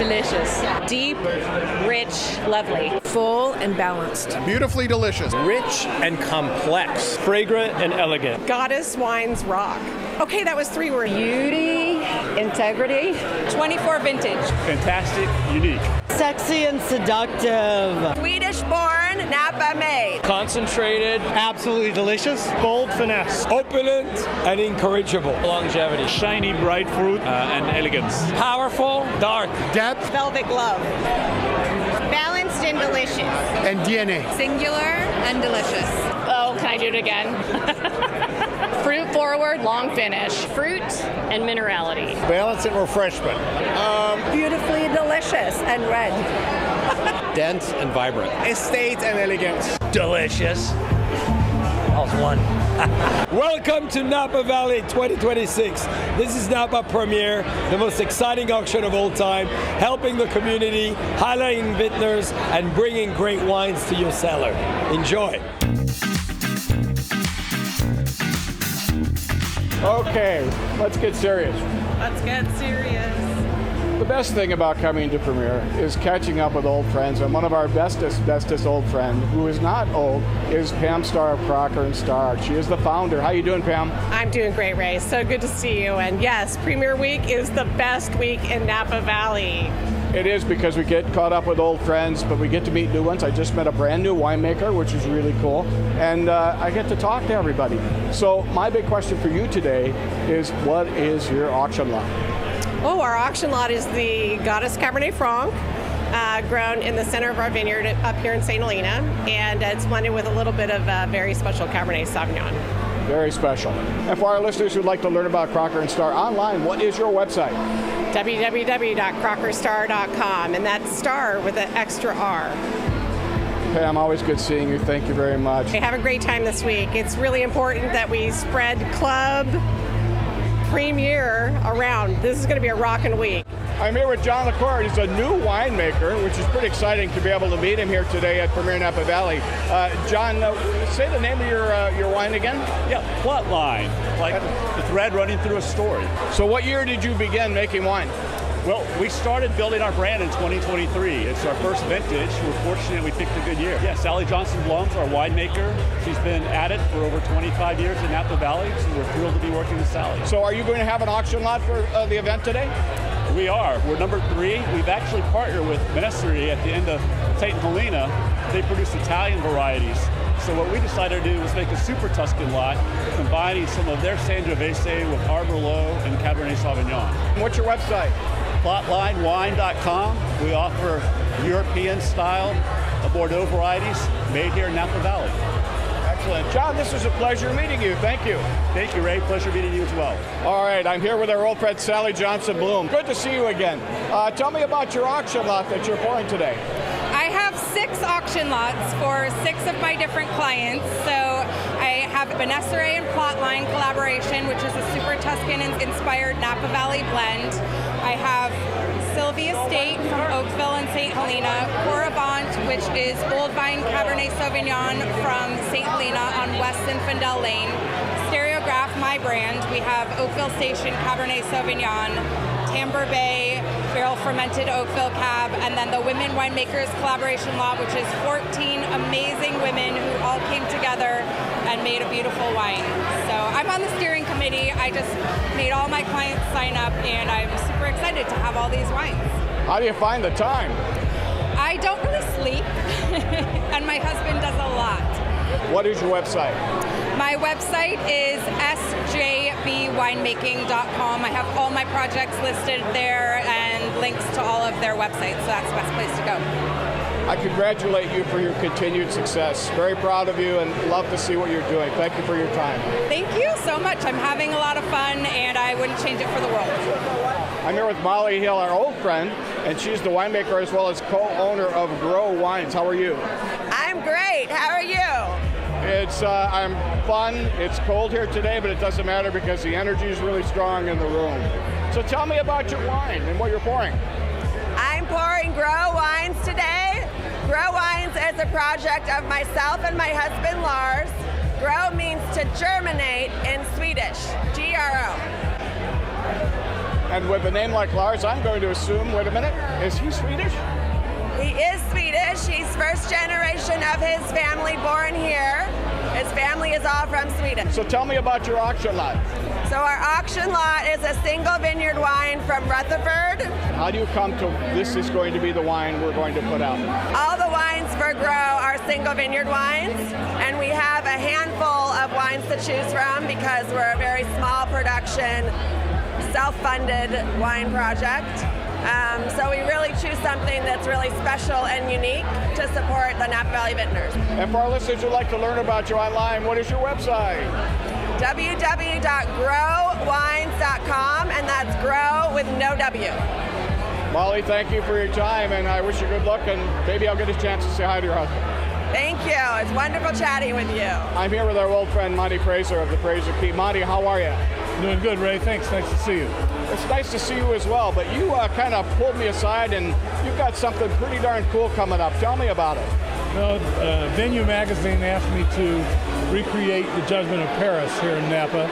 Delicious. Deep, rich, lovely. Full and balanced. Beautifully delicious. Rich and complex. Fragrant and elegant. Goddess wines rock. Okay, that was 3 words. Beauty, integrity, 24 vintage. Fantastic, unique. Sexy and seductive. Swedish-born, Napa-made. Concentrated. Absolutely delicious. Bold finesse. Opulent and incorrigible. Longevity. Shiny, bright fruit and elegance. Powerful. Dark. Depth Velvet glove. Balanced and delicious. and DNA. Singular and delicious. Oh, can I do it again? Fruit forward, long finish. Fruit and minerality. Balance and refreshment. Beautifully delicious and red. Dense and vibrant. Estate and elegance. Delicious. That was one. Welcome to Napa Valley 2026. This is Napa Premier, the most exciting auction of all time, helping the community, highlighting vintners, and bringing great wines to your cellar. Enjoy. Okay, let's get serious. Let's get serious. The best thing about coming to Premier is catching up with old friends, and one of our bestest old friend, who is not old, is Pam Starr of Crocker and Starr. She is the founder. How you doing, Pam? I'm doing great, Ray. So good to see you. And yes, Premier Week is the best week in Napa Valley. It is, because we get caught up with old friends, but we get to meet new ones. I just met a brand new winemaker, which is really cool, and I get to talk to everybody. So my big question for you today is, what is your auction lot? Oh, our auction lot is the Goddess Cabernet Franc, grown in the center of our vineyard up here in St. Helena, and it's blended with a little bit of very special Cabernet Sauvignon. Very special. And for our listeners who'd like to learn about Crocker and Starr online, what is your website? www.crockerstar.com, and that's Starr with an extra R. Pam, always good seeing you. Thank you very much. Hey, have a great time this week. It's really important that we spread Club Premier around. This is going to be a rockin' week. I'm here with John LaCour. He's a new winemaker, which is pretty exciting to be able to meet him here today at Premier Napa Valley. John, say the name of your wine again. Yeah, Plotline, like the thread running through a story. So what year did you begin making wine? Well, we started building our brand in 2023. It's our first vintage. We're fortunate we picked a good year. Yeah, Sally Johnson Blum's our winemaker. She's been at it for over 25 years in Napa Valley, so we're thrilled to be working with Sally. So are you going to have an auction lot for the event today? We are. We're number 3. We've actually partnered with Ministry at the end of St. Helena. They produce Italian varieties. So what we decided to do was make a super Tuscan lot, combining some of their Sangiovese with Arbor-Low and Cabernet Sauvignon. What's your website? PlotlineWine.com. We offer European style Bordeaux varieties made here in Napa Valley. Excellent. John, this was a pleasure meeting you. Thank you. Thank you, Ray. Pleasure meeting you as well. All right, I'm here with our old friend Sally Johnson Blum. Good to see you again. Tell me about your auction lot that you're pouring today. I have 6 auction lots for 6 of my different clients. So I have Vanessa Ray and Plotline collaboration, which is a super Tuscan-inspired Napa Valley blend. I have Sylvia Estate from Oakville and St. Helena, Cour, which is Old Vine Cabernet Sauvignon from St. Helena on West Zinfandel Lane. Stereograph, my brand, we have Oakville Station Cabernet Sauvignon, Tamber Bay Barrel Fermented Oakville Cab, and then the Women Winemakers collaboration lot, which is 14 amazing women who all came together and made a beautiful wine. So I'm on the steering committee. I just made all my clients sign up, and I'm super excited to have all these wines. How do you find the time? I don't really sleep, and my husband does a lot. What is your website? My website is sjbwinemaking.com. I have all my projects listed there and links to all of their websites, so that's the best place to go. I congratulate you for your continued success. Very proud of you and love to see what you're doing. Thank you for your time. Thank you so much. I'm having a lot of fun, and I wouldn't change it for the world. I'm here with Molly Hill, our old friend, and she's the winemaker as well as co-owner of Grow Wines. How are you? I'm great. How are you? I'm fun. It's cold here today, but it doesn't matter because the energy is really strong in the room. So tell me about your wine and what you're pouring. I'm pouring Grow Wines today. Grow Wines is a project of myself and my husband Lars. Grow means to germinate in Swedish, G-R-O. And with a name like Lars, I'm going to assume, wait a minute, is he Swedish? He is Swedish. He's first generation of his family born here. His family is all from Sweden. So tell me about your auction lot. So our auction lot is a single vineyard wine from Rutherford. How do you come to this is going to be the wine we're going to put out? All the wines for Grow are single vineyard wines, and we have a handful of wines to choose from because we're a very small production, self-funded wine project. So we really choose something that's really special and unique to support the Napa Valley Vintners. And for our listeners who'd like to learn about you online, what is your website? www.growwines.com, and that's grow with no W. Molly, thank you for your time, and I wish you good luck, and maybe I'll get a chance to say hi to your husband. Thank you. It's wonderful chatting with you. I'm here with our old friend Monty Preiser of the Preiser Key. Monty, how are you? Doing good, Ray. Thanks. Nice to see you. It's nice to see you as well, but you kind of pulled me aside, and you've got something pretty darn cool coming up. Tell me about it. Well, Venue Magazine asked me to recreate the Judgment of Paris here in Napa.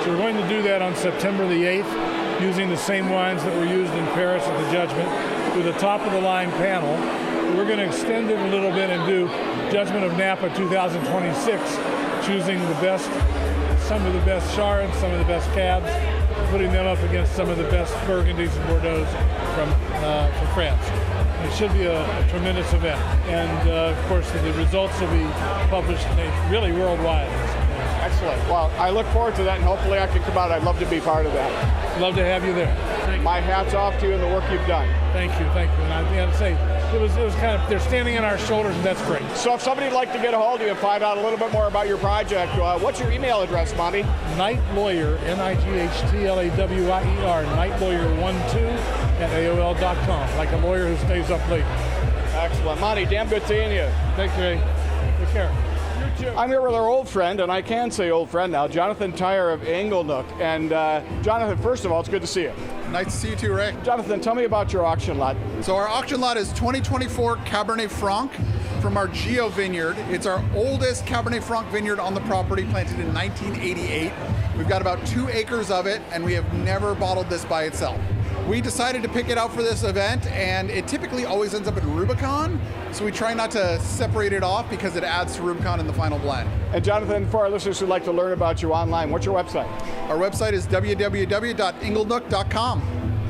So we're going to do that on September the 8th, using the same wines that were used in Paris at the Judgment, with a top-of-the-line panel. We're going to extend it a little bit and do Judgment of Napa 2026, choosing some of the best Chards, some of the best Cabs, putting them up against some of the best Burgundies and Bordeaux from France. It should be a tremendous event, and of course the results will be published really worldwide. Excellent. Well, I look forward to that, and hopefully I can come out. I'd love to be part of that. Love to have you there. My hat's off to you and the work you've done. Thank you. And I have to say, it was kind of, they're standing on our shoulders, and that's great. So if somebody'd like to get a hold of you and find out a little bit more about your project, what's your email address, Monty? Night Lawyer, NIGHTLAWYER, nightlawyer12@AOL.com, like a lawyer who stays up late. Excellent. Monty, damn good seeing you. Thanks, Ray. Take care. I'm here with our old friend, and I can say old friend now, Jonathan Tyer of Inglenook. And Jonathan, first of all, it's good to see you. Nice to see you too, Ray. Jonathan, tell me about your auction lot. So our auction lot is 2024 Cabernet Franc from our Geo vineyard. It's our oldest Cabernet Franc vineyard on the property, planted in 1988. We've got about 2 acres of it, and we have never bottled this by itself. We decided to pick it out for this event, and it typically always ends up in Rubicon, so we try not to separate it off because it adds to Rubicon in the final blend. And Jonathan, for our listeners who'd like to learn about you online, what's your website? Our website is www.inglenook.com.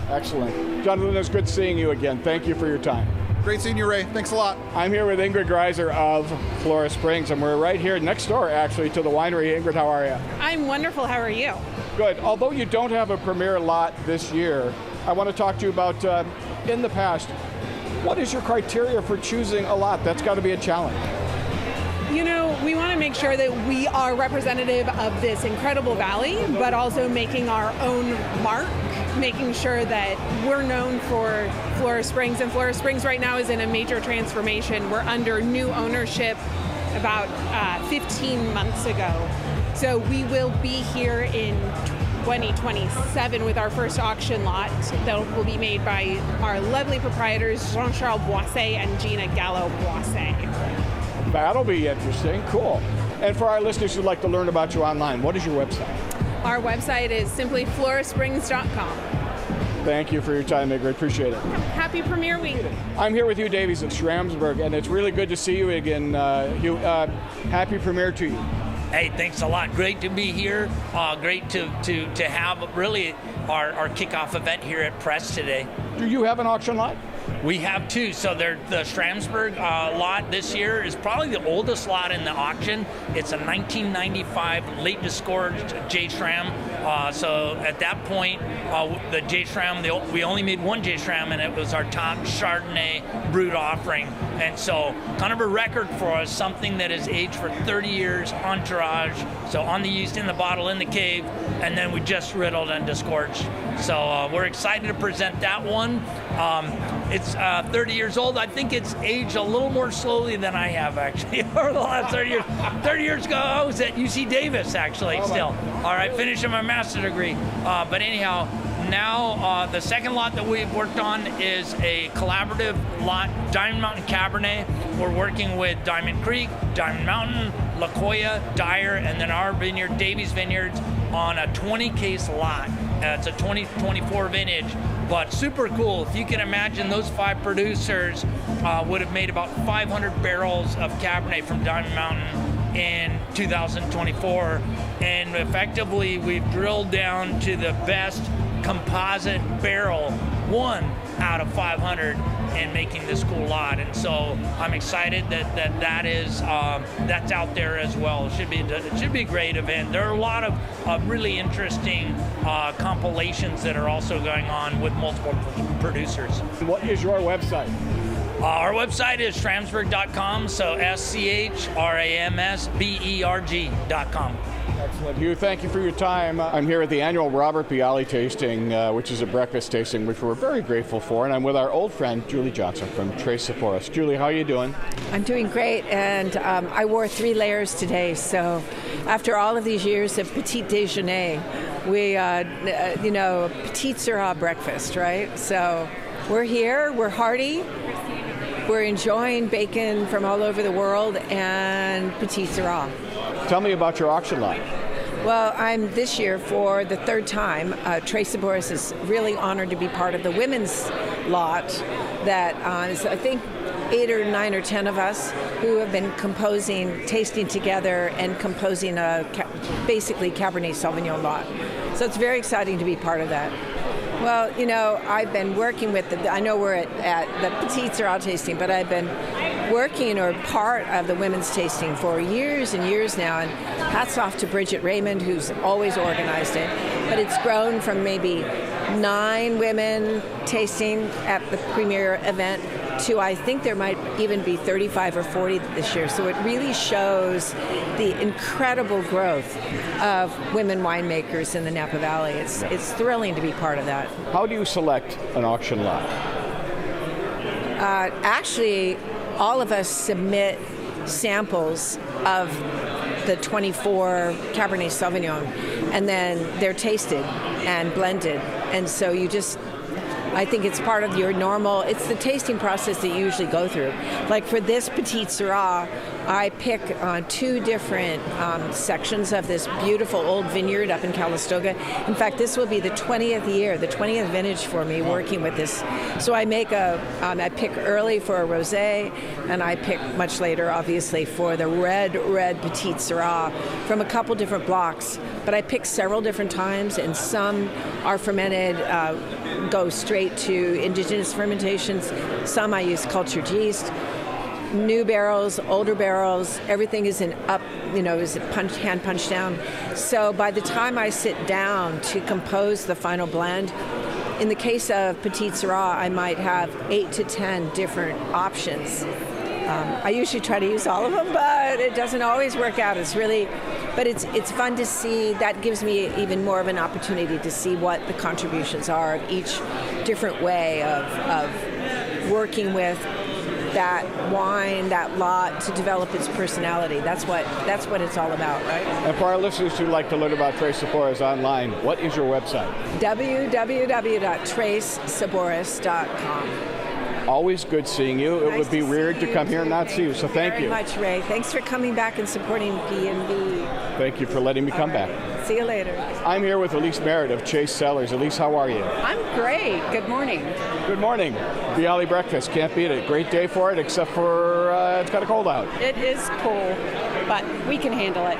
Excellent. Jonathan, it's good seeing you again. Thank you for your time. Great seeing you, Ray. Thanks a lot. I'm here with Ingrid Greiser of Flora Springs, and we're right here next door, actually, to the winery. Ingrid, how are you? I'm wonderful. How are you? Good. Although you don't have a premier lot this year, I want to talk to you about, in the past, what is your criteria for choosing a lot? That's got to be a challenge. You know, we want to make sure that we are representative of this incredible valley, but also making our own mark, making sure that we're known for Flora Springs. And Flora Springs right now is in a major transformation. We're under new ownership about 15 months ago. So we will be here in 2027 with our first auction lot that will be made by our lovely proprietors, Jean-Charles Boisset and Gina Gallo-Boisset. That'll be interesting. Cool. And for our listeners who'd like to learn about you online, what is your website? Our website is simply florasprings.com. Thank you for your time, Ingrid. Appreciate it. Happy Premiere Week. I'm here with Hugh Davies at Schramsberg, and it's really good to see you again, Hugh. Happy premiere to you. Hey, thanks a lot. Great to be here. Great to have really our kickoff event here at Press today. Do you have an auction lot? We have 2. So the Schramsberg lot this year is probably the oldest lot in the auction. It's a 1995 late disgorged J. Schram. So at that point, the J. Schram, we only made 1 J. Schram, and it was our top Chardonnay brut offering. And so kind of a record for us, something that is aged for 30 years, entourage, so on the yeast, in the bottle, in the cave, and then we just riddled and disgorged. So we're excited to present that one. It's 30 years old. I think it's aged a little more slowly than I have, actually, over the last 30 years. 30 years ago, I was at UC Davis, actually, still. All right, finishing my master's degree. But anyhow, now the second lot that we've worked on is a collaborative lot, Diamond Mountain Cabernet. We're working with Diamond Creek, Diamond Mountain, La Jolla, Tyer, and then our vineyard, Davies Vineyards, on a 20-case lot. It's a 2024 vintage, but super cool. If you can imagine, those 5 producers would have made about 500 barrels of Cabernet from Diamond Mountain in 2024, and effectively we've drilled down to the best composite barrel, 1 out of 500, and making this cool lot. And so I'm excited that is that's out there as well. It should be a great event. There are a lot of really interesting compilations that are also going on with multiple producers. What is your website? Our website is schramsberg.com, so schramsberg.com. Excellent. Hugh, thank you for your time. I'm here at the annual Robert Bialy tasting, which is a breakfast tasting, which we're very grateful for. And I'm with our old friend, Julie Johnson from Tradespeople. Julie, how are you doing? I'm doing great, and I wore 3 layers today. So after all of these years of petit déjeuner, we, petit Syrah breakfast, right? So we're here, we're hearty. We're enjoying bacon from all over the world and petit Syrah. Tell me about your auction lot. Well, I'm this year for the 3rd time. Sabores is really honored to be part of the women's lot that is, I think, 8 or 9 or 10 of us who have been tasting together and composing a basically Cabernet Sauvignon lot. So it's very exciting to be part of that. Well, I've been working with I know we're at the Petit Syrah tasting, but I've been working or part of the women's tasting for years and years now, and hats off to Bridget Raymond, who's always organized it. But it's grown from maybe 9 women tasting at the premier event to, I think there might even be 35 or 40 this year. So it really shows the incredible growth of women winemakers in the Napa Valley. It's thrilling to be part of that. How do you select an auction lot? Actually, all of us submit samples of the 24 Cabernet Sauvignon, and then they're tasted and blended. And so I think it's part of your it's the tasting process that you usually go through. Like for this Petit Syrah, I pick 2 different sections of this beautiful old vineyard up in Calistoga. In fact, this will be the 20th year, the 20th vintage for me working with this. So I make I pick early for a rosé, and I pick much later, obviously, for the red Petit Syrah from a couple different blocks. But I pick several different times, and some are fermented, go straight to indigenous fermentations. Some I use cultured yeast. New barrels, older barrels, everything is hand punched down. So by the time I sit down to compose the final blend, in the case of Petit Syrah, I might have 8 to 10 different options. I usually try to use all of them, but it doesn't always work out. It's fun to see. That gives me even more of an opportunity to see what the contributions are of each different way of working with that wine, that lot, to develop its personality. That's what it's all about, right? And for our listeners who'd like to learn about Tradespeople online, what is your website? www.tradespeople.com. Always good seeing you. It would be weird to come here and not see you, so thank you. Very much, Ray. Thanks for coming back and supporting P&B. Thank you for letting me come back. See you later. I'm here with Alise Merritt of Chase Cellars. Alise, how are you? I'm great. Good morning. Good morning. Bialy breakfast. Can't beat it. Great day for it, except for it's kind of cold out. It is cool, but we can handle it.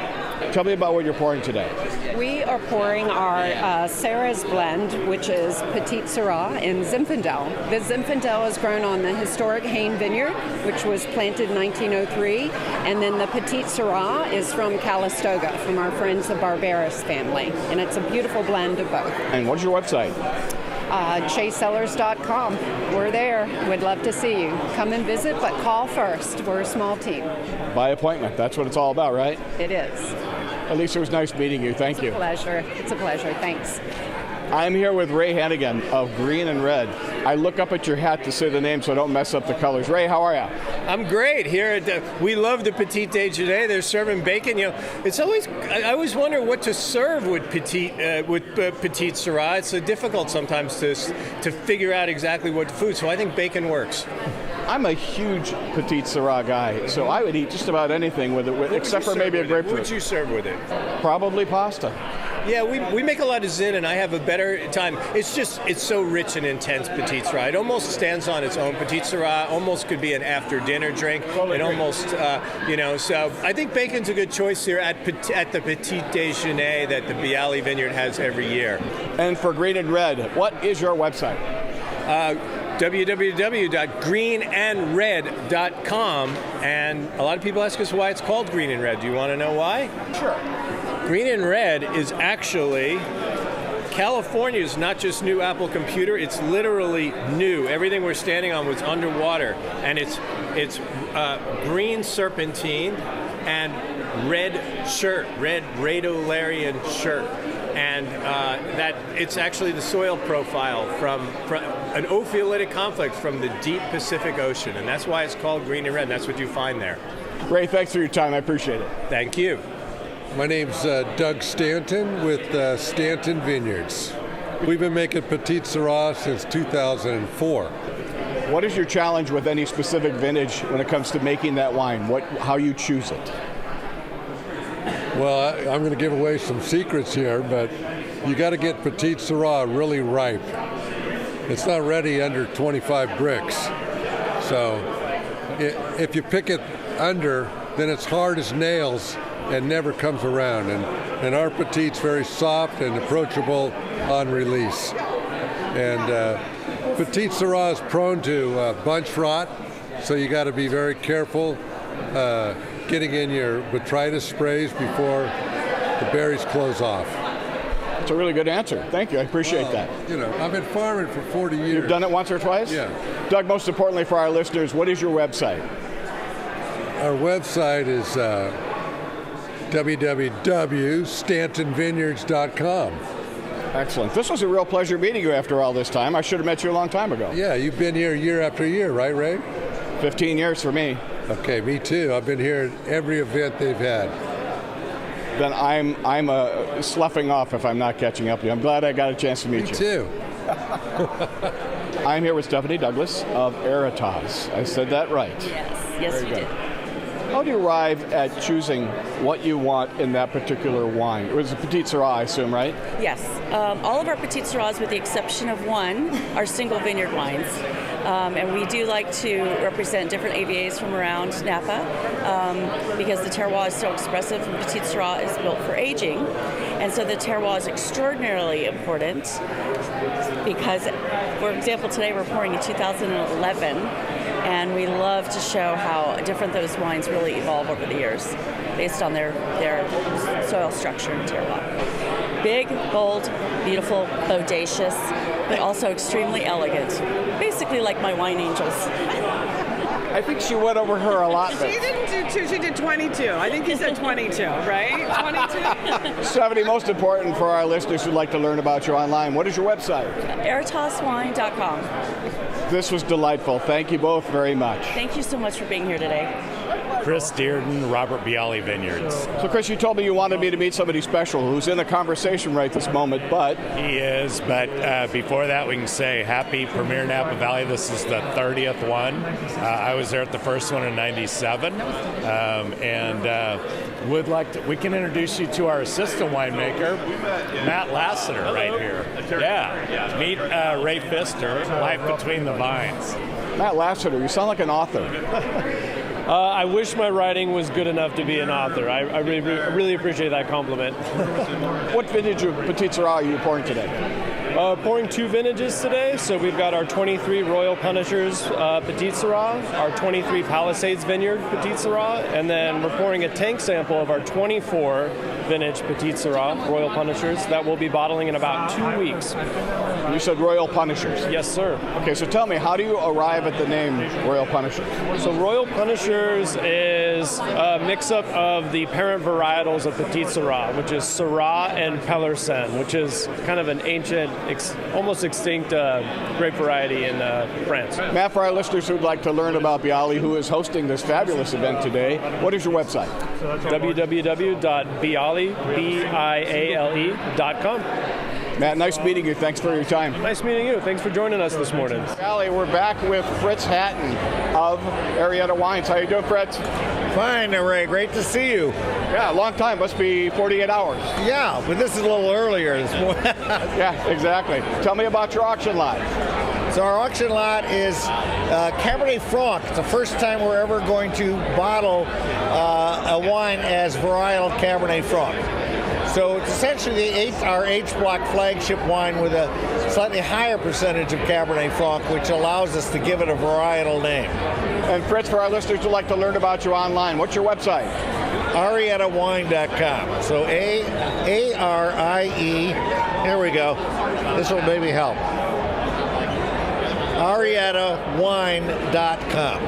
Tell me about what you're pouring today. We are pouring our Sarah's blend, which is Petit Syrah in Zinfandel. The Zinfandel is grown on the historic Hain Vineyard, which was planted in 1903, and then the Petit Syrah is from Calistoga, from our friends the Barberis family, and it's a beautiful blend of both. And what's your website? ChaseCellars.com. We're there. We'd love to see you. Come and visit, but call first. We're a small team. By appointment. That's what it's all about, right? It is. Alise, it was nice meeting you. Thank you. It's a pleasure. It's a pleasure. Thanks. I'm here with Ray Hannigan of Green and Red. I look up at your hat to say the name so I don't mess up the colors. Ray, how are you? I'm great. Here, we love the Petit Déjeuner. They're serving bacon. It's always I always wonder what to serve with Petit Syrah. It's difficult sometimes to figure out exactly what food. So I think bacon works. I'm a huge Petit Syrah guy, so I would eat just about anything with it, except for maybe a grapefruit. What would you serve with it? Probably pasta. Yeah, we make a lot of Zin, and I have a better time. It's so rich and intense Petite Sirah. It almost stands on its own. Petite Sirah almost could be an after-dinner drink. It almost, so I think bacon's a good choice here at the Petit Déjeuner that the Bialy Vineyard has every year. And for Green and Red, what is your website? www.greenandred.com, and a lot of people ask us why it's called Green and Red. Do you want to know why? Sure. Green and Red is actually California's not just new Apple computer, it's literally new. Everything we're standing on was underwater, and it's green serpentine and red rhodolarian shirt. And that it's actually the soil profile from an ophiolitic complex from the deep Pacific Ocean, and that's why it's called Green and Red, and that's what you find there. Ray, thanks for your time. I appreciate it. Thank you. My name's Doug Stanton with Stanton Vineyards. We've been making Petite Sirah since 2004. What is your challenge with any specific vintage when it comes to making that wine? How you choose it? Well, I'm going to give away some secrets here, but you got to get Petite Sirah really ripe. It's not ready under 25 bricks. So if you pick it under, then it's hard as nails and never comes around. And our Petite's very soft and approachable on release. And Petite Sirah is prone to bunch rot, so you got to be very careful getting in your botrytis sprays before the berries close off. That's a really good answer. Thank you. I appreciate that. I've been farming for 40 years. You've done it once or twice? Yeah. Doug, most importantly for our listeners, what is your website? Our website is www.stantonvineyards.com. Excellent. This was a real pleasure meeting you after all this time. I should have met you a long time ago. Yeah, you've been here year after year, right, Ray? 15 years for me. Okay, me too. I've been here at every event they've had. Then I'm sloughing off if I'm not catching up to you. I'm glad I got a chance to meet you. Me too. I'm here with Stephanie Douglas of Eritas. I said that right. Yes, you did. How do you arrive at choosing what you want in that particular wine? It was a Petite Sirah, I assume, right? Yes. All of our Petite Sirahs, with the exception of one, are single vineyard wines. And we do like to represent different AVAs from around Napa because the terroir is so expressive, and Petite Sirah is built for aging. And so the terroir is extraordinarily important because, for example, today we're pouring in 2011, and we love to show how different those wines really evolve over the years based on their soil structure and terroir. Big, bold, beautiful, bodacious, but also extremely elegant. Basically like my wine angels. I think she went over her allotment. She didn't do 2, she did 22. I think you said 22, right? 22? Stephanie, most important for our listeners who'd like to learn about you online, what is your website? eritaswine.com. This was delightful. Thank you both very much. Thank you so much for being here today. Chris Dearden, Robert Bialy Vineyards. So Chris, you told me you wanted me to meet somebody special who's in the conversation right this moment, but... He is, but before that we can say happy Premier Napa Valley. This is the 30th one. I was there at the first one in 97. Would like to, we can introduce you to our assistant winemaker, Matt Lassiter, right here. Yeah. Meet Ray Pfister, Life Between the Vines. Matt Lassiter, you sound like an author. I wish my writing was good enough to be an author. I really appreciate that compliment. What vintage of Petite Sirah are you pouring today? Pouring 2 vintages today. So we've got our 23 Royal Punishers Petite Sirah, our 23 Palisades Vineyard Petite Sirah, and then we're pouring a tank sample of our 24 vintage Petite Sirah Royal Punishers that we'll be bottling in about 2 weeks. You said Royal Punishers? Yes, sir. Okay, so tell me, how do you arrive at the name Royal Punishers? So Royal Punishers is a mix-up of the parent varietals of Petite Sirah, which is Syrah and Pellersen, which is kind of an ancient, almost extinct grape variety in France. Matt, for our listeners who'd like to learn about Bialy, who is hosting this fabulous event today, what is your website? www.biale.com. Matt, nice meeting you. Thanks for your time. Nice meeting you. Thanks for joining us this morning. Valley, we're back with Fritz Hatton of Arietta Wines. How you doing, Fritz? Fine, Ray. Great to see you. Yeah, a long time. Must be 48 hours. Yeah, but this is a little earlier this morning. Yeah, exactly. Tell me about your auction lot. So our auction lot is Cabernet Franc. It's the first time we're ever going to bottle a wine as varietal Cabernet Franc. So it's essentially our H-block flagship wine with a slightly higher percentage of Cabernet Franc, which allows us to give it a varietal name. And Fritz, for our listeners who'd like to learn about you online, what's your website? AriettaWine.com. So A-R-I-E. Here we go. This will maybe help. AriettaWine.com.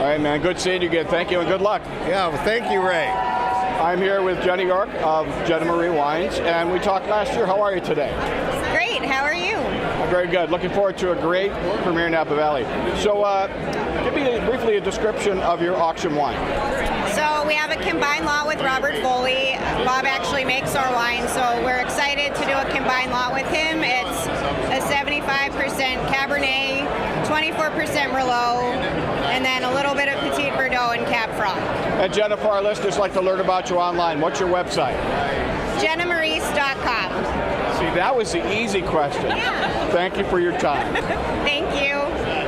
All right, man. Good seeing you again. Thank you and good luck. Yeah, well, thank you, Ray. I'm here with Jenny York of Jenna Marie Wines, and we talked last year. How are you today? Great. How are you? Very good. Looking forward to a great premiere in Napa Valley. So give me briefly a description of your auction wine. So we have a combined lot with Robert Foley. Bob actually makes our wine, so we're excited to do a combined lot with him. It's a 75% Cabernet, 24% Merlot, and then a little bit of Petit Verdot and Cab Franc. And Jenna, for our listeners like to learn about you online, what's your website? JennaMaurice.com. See, that was the easy question. Yeah. Thank you for your time. Thank you.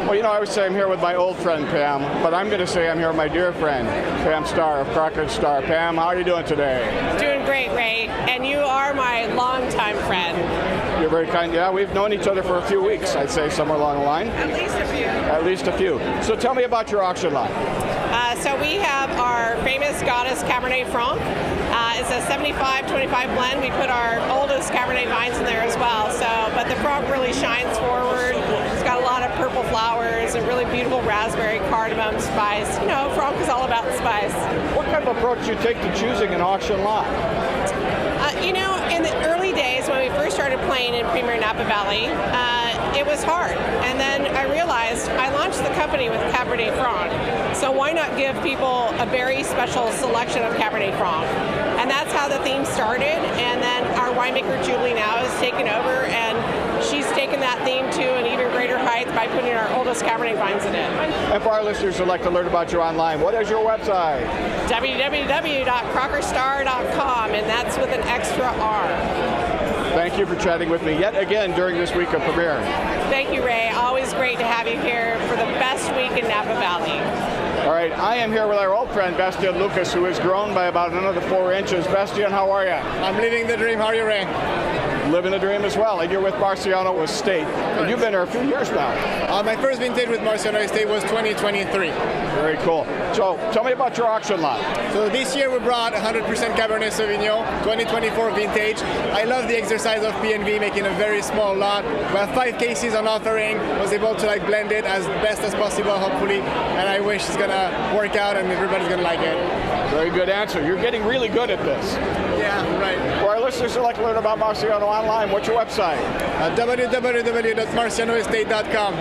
Well, you know, I would say I'm here with my old friend, Pam, but I'm going to say I'm here with my dear friend, Pam Starr of Crocker Starr. Pam, how are you doing today? Doing great, Ray. And you are my longtime friend. You're very kind. Yeah, we've known each other for a few weeks, I'd say, somewhere along the line. At least a few. At least a few. So tell me about your auction lot. So we have our famous Goddess Cabernet Franc. It's a 75-25 blend. We put our oldest Cabernet vines in there as well. But the Franc really shines forward. It's got a lot of purple flowers and really beautiful raspberry, cardamom, spice. You know, Franc is all about spice. What kind of approach do you take to choosing an auction lot? You know, in the early days when we first started playing in Premier Napa Valley, it was hard. And then I realized I launched the company with Cabernet Franc. So why not give people a very special selection of Cabernet Franc? And that's how the theme started. And then our winemaker, Julie, now has taken over, and she's taken that theme to an even greater height by putting our oldest Cabernet vines in it. And for our listeners who'd like to learn about you online, what is your website? www.crockerstar.com, and that's with an extra R. Thank you for chatting with me yet again during this week of premiere. Thank you, Ray. Always great to have you here for the best week in Napa Valley. All right, I am here with our old friend, Bastian Lucas, who has grown by about another 4 inches. Bastian, how are you? I'm living the dream. How are you, Ray? Living the dream as well. And you're with Marciano Estate. And you've been here a few years now. My first vintage with Marciano Estate was 2023. Very cool. So tell me about your auction lot. So this year we brought 100% Cabernet Sauvignon, 2024 vintage. I love the exercise of P&V, making a very small lot. We have 5 cases on offering. Was able to blend it as best as possible, hopefully. And I wish it's gonna work out and everybody's gonna like it. Very good answer. You're getting really good at this. Yeah, right. For our listeners who'd like to learn about Marciano online, what's your website? www.marcianoestate.com.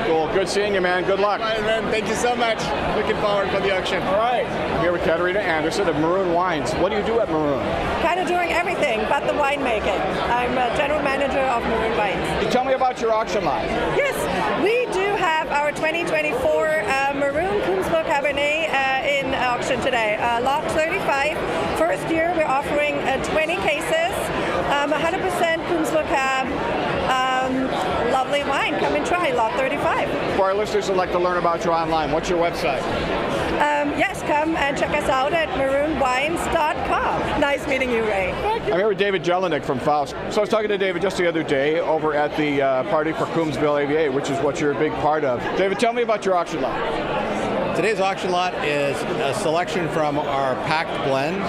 Cool. Good seeing you, man. Good luck. All right, man. Thank you so much. Looking forward for the auction. All right. I'm here with Katerina Anderson of Maroon Wines. What do you do at Maroon? Kind of doing everything but the winemaking. I'm a general manager of Maroon Wines. Tell me about your auction lot. Yes, we do have our 2024 Maroon Kunzburg Cabernet in auction today. Lot 35. First year we're offering 20 cases, 100% Kunzburg Cab. Lovely wine. Come and try. Lot 35. For our listeners who'd like to learn about you online, what's your website? Yes, come and check us out at maroonwines.com. Nice meeting you, Ray. I'm here with David Jelinek from Faust. So I was talking to David just the other day over at the party for Coombsville AVA, which is what you're a big part of. David, tell me about your auction lot. Today's auction lot is a selection from our packed blend.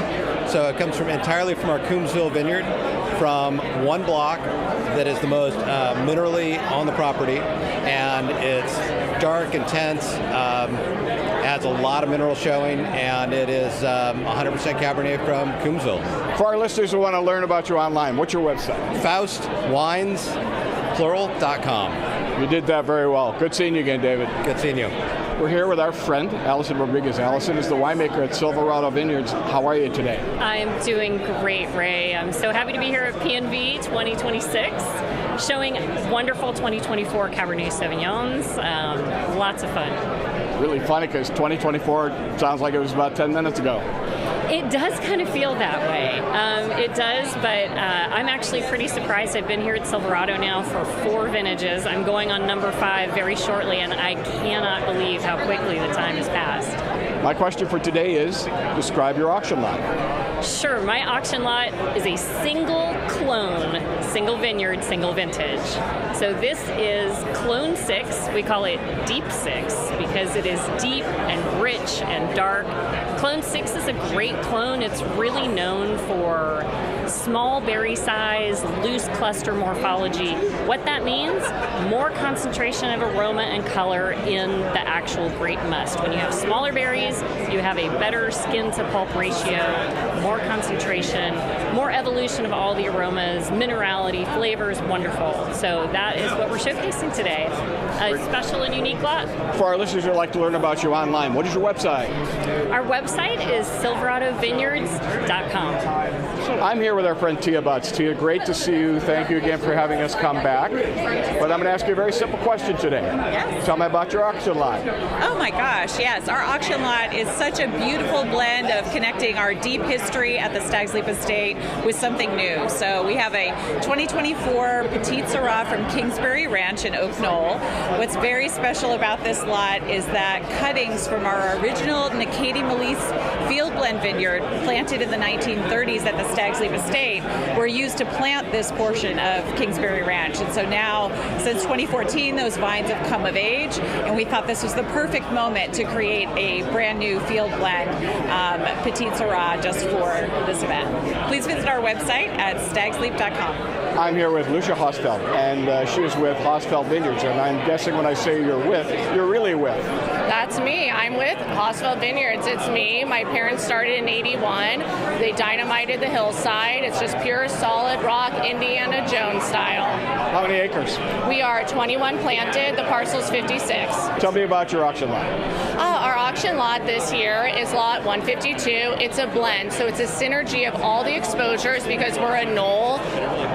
So it comes entirely from our Coombsville vineyard, from one block that is the most minerally on the property, and it's dark, intense, adds a lot of mineral showing, and it is 100% Cabernet from Coombsville. For our listeners who want to learn about you online, what's your website? FaustWines.com. You did that very well. Good seeing you again, David. Good seeing you. We're here with our friend, Allison Rodriguez. Allison is the winemaker at Silverado Vineyards. How are you today? I'm doing great, Ray. I'm so happy to be here at P&V 2026, showing wonderful 2024 Cabernet Sauvignons. Lots of fun. really funny because 2024 sounds like it was about 10 minutes ago. It does kind of feel that way. It does, but I'm actually pretty surprised. I've been here at Silverado now for 4 vintages. I'm going on number 5 very shortly, and I cannot believe how quickly the time has passed. My question for today is, describe your auction lot. Sure, my auction lot is a single clone, single vineyard, single vintage. So this is clone 6. We call it deep 6 because it is deep and rich and dark. Clone 6 is a great clone. It's really known for small berry size, loose cluster morphology. What that means, more concentration of aroma and color in the actual grape must. When you have smaller berries, you have a better skin to pulp ratio, more concentration, more evolution of all the aromas, minerality, flavors, wonderful. So that is what we're showcasing today. A special and unique lot. For our listeners who would like to learn about you online, what is your website? Our website is silveradovineyards.com. I'm here with our friend Tia Butts. Tia, great to see you. Thank you again for having us come back. But I'm going to ask you a very simple question today. Yes. Tell me about your auction lot. Oh my gosh, yes. Our auction lot is such a beautiful blend of connecting our deep history at the Stag's Leap Estate with something new. So we have a 2024 Petite Syrah from Kingsbury Ranch in Oak Knoll. What's very special about this lot is that cuttings from our original Nicati Malise field blend vineyard planted in the 1930s at the Stag's Leap Estate were used to plant this portion of Kingsbury Ranch. And so now, since 2014, those vines have come of age, and we thought this was the perfect moment to create a brand new field blend Petite Syrah just for this event. Please visit our website at stagsleap.com. I'm here with Lucia Hosfeld, and she is with Hosfeld Vineyards, and I'm guessing when I say you're really with. That's me. I'm with Hosfeld Vineyards. It's me. My parents started in 81. They dynamited the hillside. It's just pure solid rock Indiana Jones style. How many acres? We are 21 planted. The parcel's 56. Tell me about your auction lot. Our auction lot this year is lot 152. It's a blend, so it's a synergy of all the exposures because we're a knoll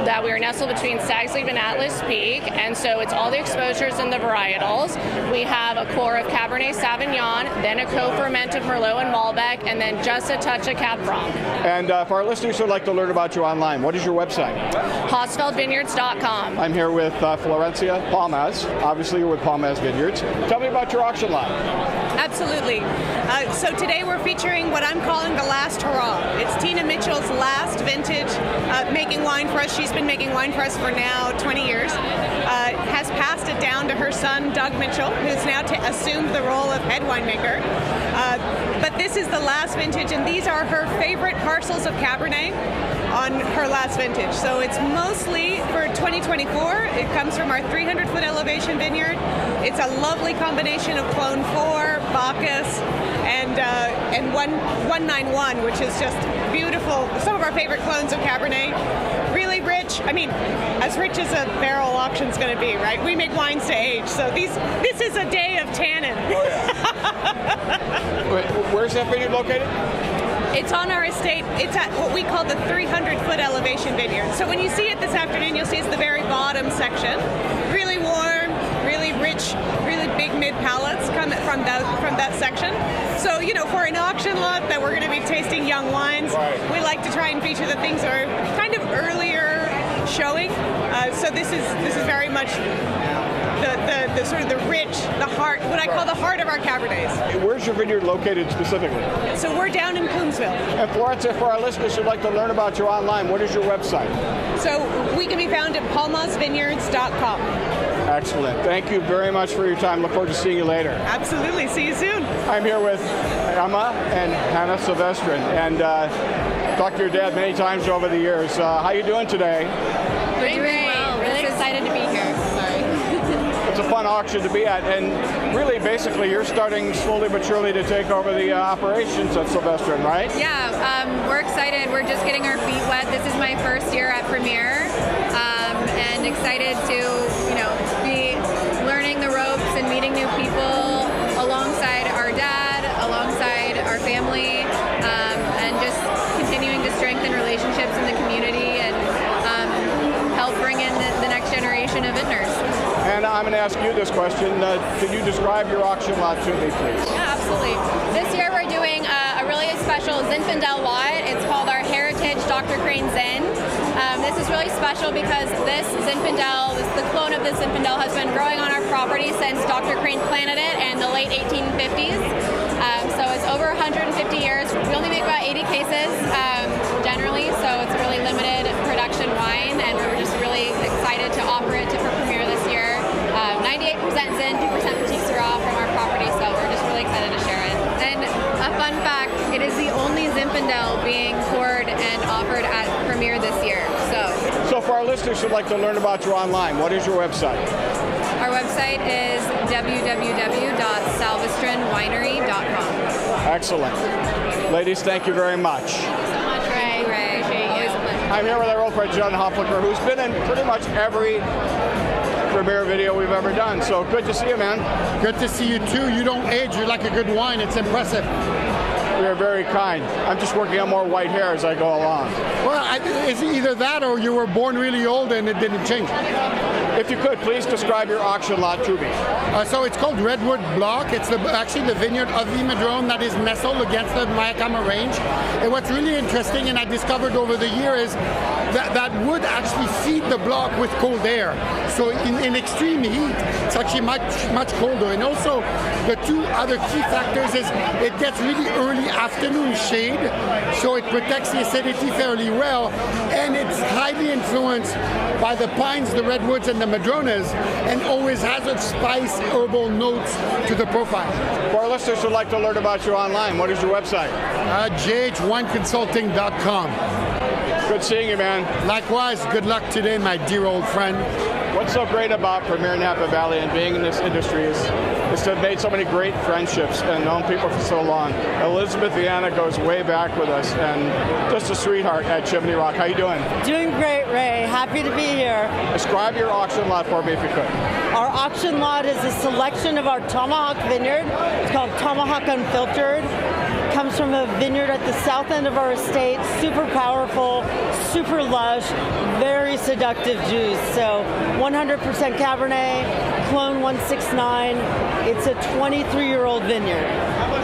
that we're nestled between Stag's Leap and Atlas Peak, and so it's all the exposures and the varietals. We have a core of Cabernet Sauvignon, then a co-ferment of Merlot and Malbec, and then just a touch of Cab Franc. And for our listeners who would like to learn about you online, what is your website? HosfeldVineyards.com. I'm here with Florencia Palmas. Obviously, you're with Palmas Vineyards. Tell me about your auction lot. Absolutely. So today we're featuring what I'm calling the last hurrah. It's Tina Mitchell's last vintage making wine for us. She's been making wine for us for now 20 years. Has passed it down to her son, Doug Mitchell, who's now assumed the role of head winemaker. But this is the last vintage, and these are her favorite parcels of Cabernet on her last vintage. So it's mostly for 2024. It comes from our 300-foot elevation vineyard. It's a lovely combination of Clone 4, Bacchus, and 191, which is just beautiful. Some of our favorite clones of Cabernet. Really rich. I mean, as rich as a barrel auction's going to be, right? We make wines to age, so this is a day of tannin. Oh, yeah. Wait, where's that vineyard located? It's on our estate. It's at what we call the 300-foot elevation vineyard. So when you see it this afternoon, you'll see it's the very bottom section. Really warm, really rich, really big mid-palates come from that section. So, for an auction lot that we're going to be tasting young wines, we like to try and feature the things that are kind of earlier showing. So this is very much the sort of the rich, the heart, what I call the heart of our Cabernets. Where's your vineyard located specifically? So we're down in Coombsville. And Florence, for our listeners who'd like to learn about you online, what is your website? So we can be found at palmasvineyards.com. Excellent. Thank you very much for your time. Look forward to seeing you later. Absolutely. See you soon. I'm here with Emma and Hannah Silvestrin, and talked to your dad many times over the years. How you doing today? We're doing well. Really excited to be here. Sorry. It's a fun auction to be at, and really, basically, you're starting slowly but surely to take over the operations at Silvestrin, right? Yeah, we're excited. We're just getting our feet wet. This is my first year at Premier, and excited to, be learning the ropes and meeting new people alongside our dad, alongside our family, and just continuing to strengthen relationships in the community and help bring in the next generation of vintners. And I'm going to ask you this question. Can you describe your auction lot to me, please? Yeah, absolutely. This year we're doing a really special Zinfandel lot. It's called our Heritage Dr. Crane Zin. This is really special because this Zinfandel, the clone of this Zinfandel, has been growing on our property since Dr. Crane planted it in the late 1850s. So it's over 150 years. We only make about 80 cases generally, so it's a really limited production wine, and we're just really excited to offer it for premiere this year. 98% Zin, 2% Petit Syrah from our property, so we're just really excited to share it. And a fun fact, it is the only Zinfandel being poured and offered at premiere this year. So for our listeners who'd like to learn about you online, what is your website? Our website is www.salvestronwinery.com. Excellent. Ladies, thank you very much. Thank you so much, Ray. Always a pleasure. I'm here with our old friend John Hopflicker, who's been in pretty much every premiere video we've ever done. So good to see you, man. Good to see you too. You don't age. You like a good wine. It's impressive. You're very kind. I'm just working on more white hair as I go along. Well, it's either that or you were born really old and it didn't change. If you could, please describe your auction lot to me. So it's called Redwood Block. It's actually the vineyard of the Madrone that is nestled against the Mayakama Range. And what's really interesting, and I discovered over the year, is that wood actually feed the block with cold air. So in extreme heat, it's actually much colder. And also, the two other key factors is it gets really early afternoon shade, so it protects the acidity fairly well, and it's highly influenced by the pines, the redwoods, and the madronas, and always has a spice, herbal notes to the profile. For our listeners who'd like to learn about you online, what is your website? jhwineconsulting.com. Good seeing you, man. Likewise, good luck today, my dear old friend. What's so great about Premier Napa Valley and being in this industry is to have made so many great friendships and known people for so long. Elizabeth Viana goes way back with us, and just a sweetheart at Chimney Rock. How you doing? Doing great, Ray. Happy to be here. Describe your auction lot for me if you could. Our auction lot is a selection of our Tomahawk vineyard. It's called Tomahawk Unfiltered. Comes from a vineyard at the south end of our estate. Super powerful, super lush, very seductive juice. So 100% Cabernet, Clone 169. It's a 23-year-old vineyard.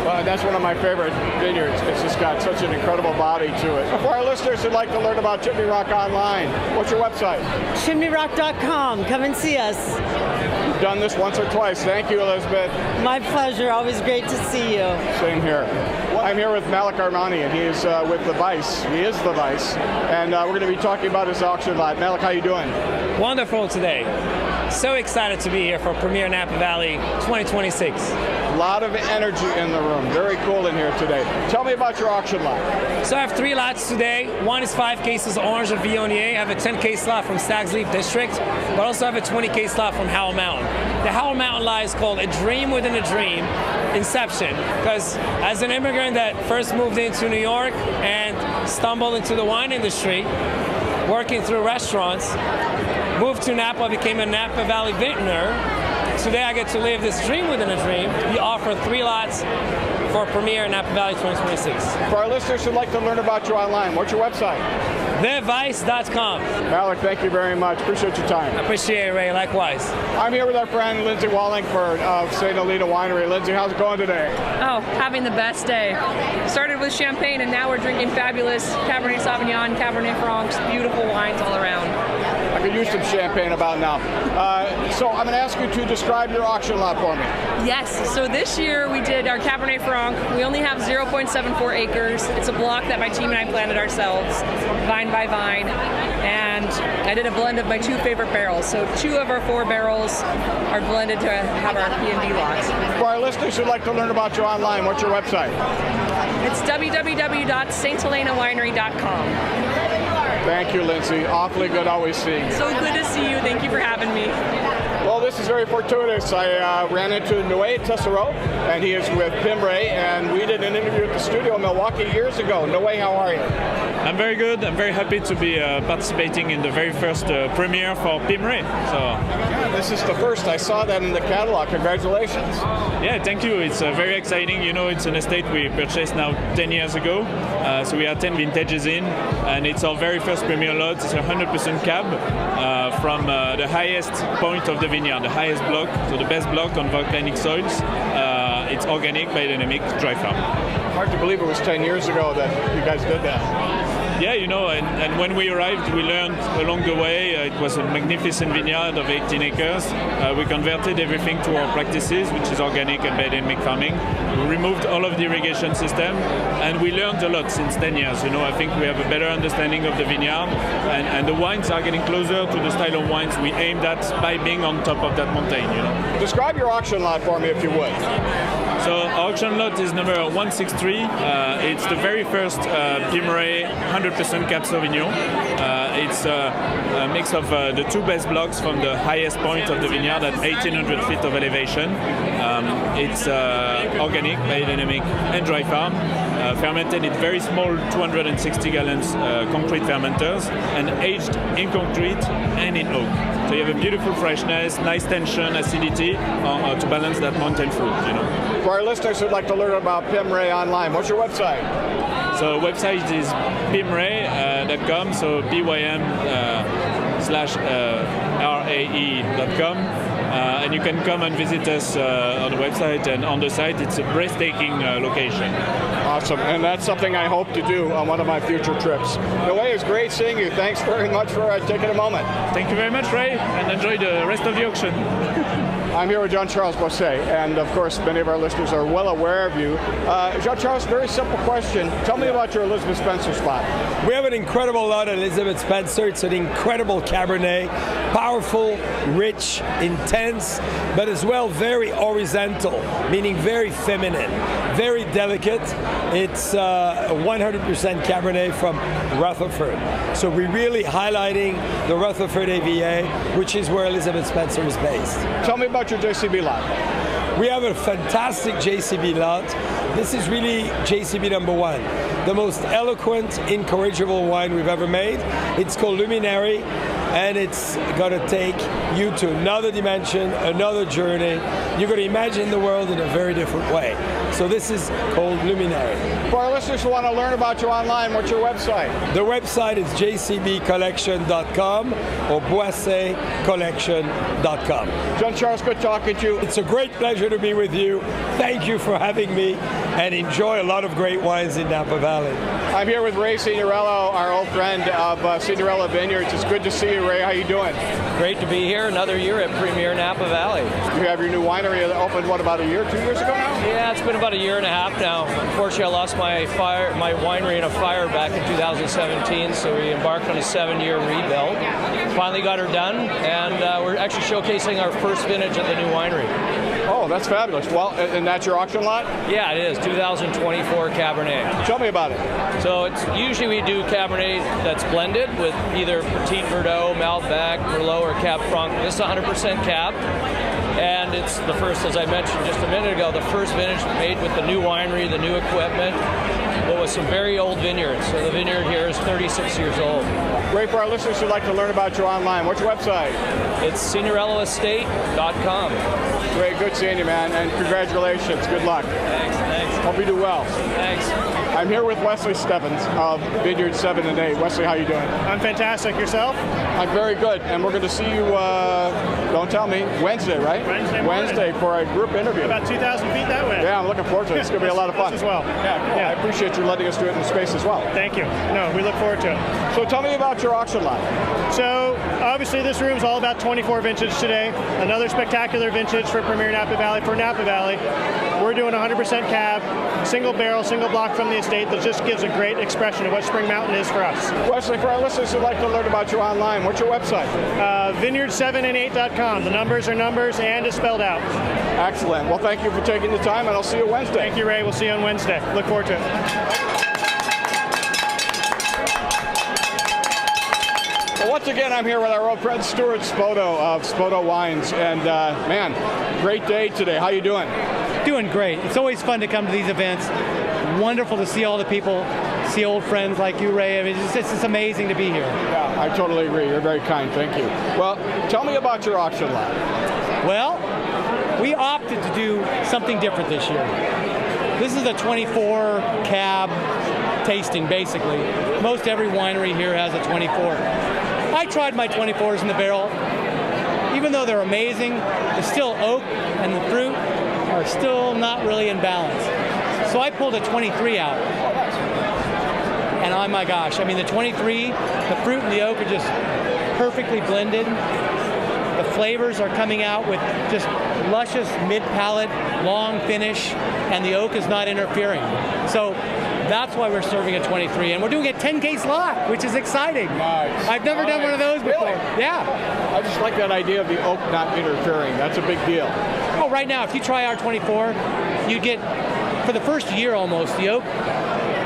Well, that's one of my favorite vineyards. It's just got such an incredible body to it. For our listeners who'd like to learn about Chimney Rock online, what's your website? chimneyrock.com. Come and see us. You've done this once or twice. Thank you, Elizabeth. My pleasure. Always great to see you. Same here. I'm here with Malik Armani, and he's with the Vice. He is the Vice, and we're going to be talking about his auction lot. Malik, how you doing? Wonderful today. So excited to be here for Premier Napa Valley 2026. A lot of energy in the room. Very cool in here today. Tell me about your auction lot. So I have 3 lots today. One is 5 cases Orange of Viognier. I have a 10-case lot from Stag's Leap District, but also I have a 20-case lot from Howell Mountain. The Howell Mountain lot is called A Dream Within a Dream, Inception, because as an immigrant that first moved into New York and stumbled into the wine industry, working through restaurants, moved to Napa, became a Napa Valley Vintner. Today I get to live this dream within a dream. We offer 3 lots for premiere in Napa Valley 2026. For our listeners who'd like to learn about you online, what's your website? TheVice.com. Malik, thank you very much. Appreciate your time. I appreciate it, Ray. Likewise. I'm here with our friend Lindsay Wallingford of St. Alita Winery. Lindsay, how's it going today? Oh, having the best day. Started with champagne and now we're drinking fabulous Cabernet Sauvignon, Cabernet Francs, beautiful wines all around. I could use some champagne about now. So I'm going to ask you to describe your auction lot for me. Yes, so this year we did our Cabernet Franc. We only have 0.74 acres. It's a block that my team and I planted ourselves, vine by vine. And I did a blend of my 2 favorite barrels. So 2 of our 4 barrels are blended to have our P&D lots. For our listeners who'd like to learn about you online, what's your website? It's www.stelenawinery.com. Thank you, Lindsay. Awfully good always seeing you. So good to see you. Thank you for having me. Well, this is very fortuitous. I ran into Noé Tessereau, and he is with Pimray, and we did an interview at the studio in Milwaukee years ago. Noé, how are you? I'm very good. I'm very happy to be participating in the very first premiere for Pimray. Yeah, this is the first. I saw that in the catalog. Congratulations. Yeah, thank you. It's very exciting. You know, it's an estate we purchased now 10 years ago. So we are 10 vintages in, and it's our very first premiere lot. It's 100% cab from the highest point of the vineyard, the highest block, so the best block on volcanic soils. It's organic, biodynamic, dry farm. Hard to believe it was 10 years ago that you guys did that. Yeah, and when we arrived, we learned along the way. It was a magnificent vineyard of 18 acres. We converted everything to our practices, which is organic and biodynamic farming. We removed all of the irrigation system, and we learned a lot since 10 years. I think we have a better understanding of the vineyard, and the wines are getting closer to the style of wines we aimed at by being on top of that mountain. Describe your auction lot for me, if you would. So our auction lot is number 163. It's the very first Pimray 100% Cab Sauvignon. It's a mix of the two best blocks from the highest point of the vineyard at 1,800 feet of elevation. It's organic, biodynamic, and dry farm. Fermented in very small 260 gallons concrete fermenters and aged in concrete and in oak. So you have a beautiful freshness, nice tension, acidity to balance that mountain fruit. For our listeners who'd like to learn about Pimray online, what's your website? So website is pimray.com, so bym/rae.com. And you can come and visit us on the website, and on the site it's a breathtaking location. Awesome, and that's something I hope to do on one of my future trips. Noé, it's great seeing you. Thanks very much for taking a moment. Thank you very much, Ray, and enjoy the rest of the auction. I'm here with Jean-Charles Boisset, and of course many of our listeners are well aware of you. Jean-Charles, very simple question. Tell me about your Elizabeth Spencer spot. We have an incredible lot of Elizabeth Spencer. It's an incredible Cabernet, powerful, rich, intense, but as well very horizontal, meaning very feminine, very delicate. It's 100% Cabernet from Rutherford. So we're really highlighting the Rutherford AVA, which is where Elizabeth Spencer is based. Tell me about your JCB lot. We have a fantastic JCB lot. This is really JCB number one, the most eloquent, incorrigible wine we've ever made. It's called Luminary, and it's going to take you to another dimension, another journey. You're going to imagine the world in a very different way. So this is called Luminary. For our listeners who want to learn about you online, what's your website? The website is jcbcollection.com or boissetcollection.com. Jean-Charles, good talking to you. It's a great pleasure to be with you. Thank you for having me, and enjoy a lot of great wines in Napa Valley. I'm here with Ray Signorello, our old friend of Signorello Vineyards. It's good to see you, Ray. How you doing? Great to be here. Another year at Premier Napa Valley. You have your new winery that opened, about a year, 2 years ago now? Yeah, it's been about a year and a half now. Unfortunately, I lost my winery in a fire back in 2017, so we embarked on a 7-year rebuild. Finally got her done, and we're actually showcasing our first vintage at the new winery. Oh, that's fabulous. Well, and that's your auction lot? Yeah, it is. 2024 Cabernet. Tell me about it. So usually we do Cabernet that's blended with either Petit Verdot, Malbec, Merlot, or Cab Franc. This is 100% Cab. And it's the first, as I mentioned just a minute ago, the first vintage made with the new winery, the new equipment, but with some very old vineyards. So the vineyard here is 36 years old. Great. For our listeners who'd like to learn about you online, what's your website? It's signorelloestate.com. Great, good seeing you, man, and congratulations. Good luck. Thanks. Hope you do well. Thanks. I'm here with Wesley Stebbins of Vineyard 7 and 8. Wesley, how you doing? I'm fantastic. Yourself? I'm very good, and we're going to see you, don't tell me, Wednesday, right? Wednesday for a group interview. About 2,000 feet that way. Yeah, I'm looking forward to it. It's going to be a lot of fun. As well. Yeah, cool. I appreciate you letting us do it in the space as well. Thank you. No, we look forward to it. So tell me about your auction lot. So obviously this room is all about 24 vintage today. Another spectacular vintage for Premier Napa Valley. For Napa Valley, we're doing 100% Cab, single barrel, single block from the estate that just gives a great expression of what Spring Mountain is for us. Wesley, for our listeners who'd like to learn about you online, what's your website? Vineyard7and8.com. The numbers are numbers and it's spelled out. Excellent. Well, thank you for taking the time, and I'll see you Wednesday. Thank you, Ray. We'll see you on Wednesday. Look forward to it. Well, once again, I'm here with our old friend Stuart Spoto of Spoto Wines, and man, great day today. How you doing? Doing great. It's always fun to come to these events. Wonderful to see all the people, see old friends like you, Ray. I mean, it's just amazing to be here. Yeah, I totally agree. You're very kind. Thank you. Well, tell me about your auction lot. Well, we opted to do something different this year. This is a 24 Cab tasting, basically. Most every winery here has a 24. I tried my 24s in the barrel. Even though they're amazing, the still oak and the fruit are still not really in balance. So I pulled a 23 out. And oh my gosh, I mean the 23, the fruit and the oak are just perfectly blended. The flavors are coming out with just luscious mid-palate, long finish, and the oak is not interfering. So that's why we're serving a 23, and we're doing a 10-case lot, which is exciting. Nice. I've never done one of those before. Really? Yeah. I just like that idea of the oak not interfering. That's a big deal. Oh, right now, if you try our 24, you get, for the first year almost, the oak,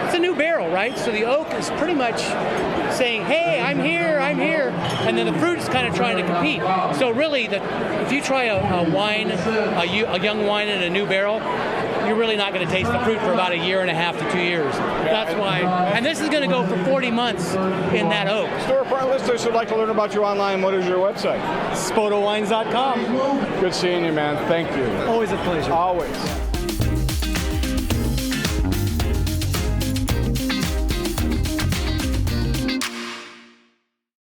it's a new barrel, right? So the oak is pretty much saying, hey, I'm here, and then the fruit is kind of trying to compete. So really, if you try a wine, a young wine in a new barrel, you're really not going to taste the fruit for about a year and a half to 2 years. That's why. And this is going to go for 40 months in that oak. Store for our listeners who'd like to learn about you online, what is your website? SpotoWines.com. Good seeing you, man. Thank you. Always a pleasure. Always.